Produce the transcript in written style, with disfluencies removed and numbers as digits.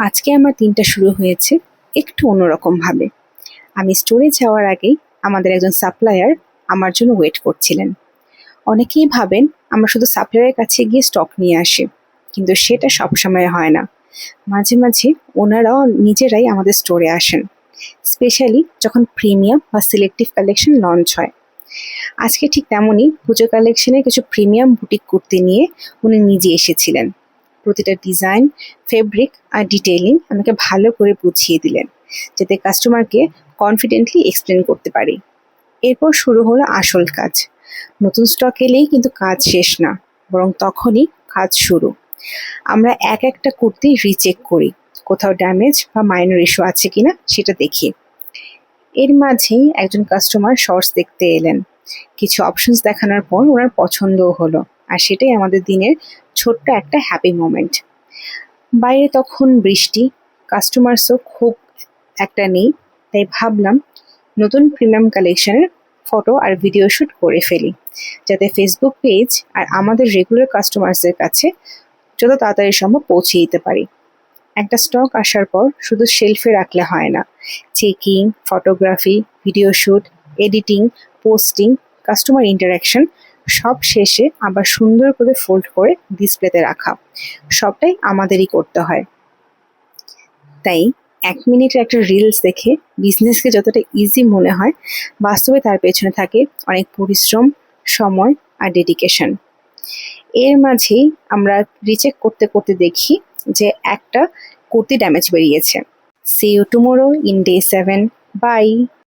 আজকে আমার দিনটা শুরু হয়েছে একটু অন্যরকমভাবে। আমি স্টোরে যাওয়ার আগেই আমাদের একজন সাপ্লায়ার আমার জন্য ওয়েট করছিলেন। অনেকেই ভাবেন আমরা শুধু সাপ্লায়ারের কাছে গিয়ে স্টক নিয়ে আসি, কিন্তু সেটা সবসময় হয় না। মাঝে মাঝে ওনারাও নিজেরাই আমাদের স্টোরে আসেন, স্পেশালি যখন প্রিমিয়াম বা সিলেক্টিভ কালেকশন লঞ্চ হয়। আজকে ঠিক তেমনই পুজো কালেকশনের কিছু প্রিমিয়াম বুটিক কুর্তি নিয়ে উনি নিজে এসেছিলেন। প্রতিটা ডিজাইন, ফেব্রিক আর ডিটেইলিং আমাকে ভালো করে বুঝিয়ে দিলেন, যাতে কাস্টমারকে কনফিডেন্টলি এক্সপ্লেন করতে পারি। এরপর শুরু হলো আসল কাজ। নতুন স্টক এলেই কিন্তু কাজ শেষ না, বরং তখনই কাজ শুরু। আমরা এক একটা কুর্তি রিচেক করি, কোথাও ড্যামেজ বা মাইনর ইস্যু আছে কিনা সেটা দেখি। এর মাঝেই একজন কাস্টমার শর্টস দেখতে এলেন। কিছু অপশনস দেখানোর পর ওনার পছন্দও হলো, আর সেটাই আমাদের দিনের ছোট্ট একটা হ্যাপি মোমেন্ট। বাইরে তখন বৃষ্টি, কাস্টমার্সও খুব একটা নেই, তাই ভাবলাম নতুন প্রিমিয়াম কালেকশনের ফটো আর ভিডিও শ্যুট করে ফেলি, যাতে ফেসবুক পেজ আর আমাদের রেগুলার কাস্টমার্সদের কাছে যত তাড়াতাড়ি সম্ভব পৌঁছে দিতে পারি। একটা স্টক আসার পর শুধু শেলফে রাখলে হয় না, checking, photography, video shoot, editing, posting, customer interaction সব শেষে আবার সুন্দর করে ফোল্ড করে ডিসপ্লেতে রাখা, সবটাই আমাদেরই করতে হয়। তাই 1 মিনিটের একটা রিলস দেখে বিজনেসকে যতটা ইজি মনে হয়, বাস্তবে তার পেছনে থাকে অনেক পরিশ্রম, সময় আর ডেডিকেশন। এর মাঝেই আমরা রিচেক করতে করতে দেখি যে একটা কুর্তি ড্যামেজ বেরিয়েছে। See you tomorrow in day 7। By.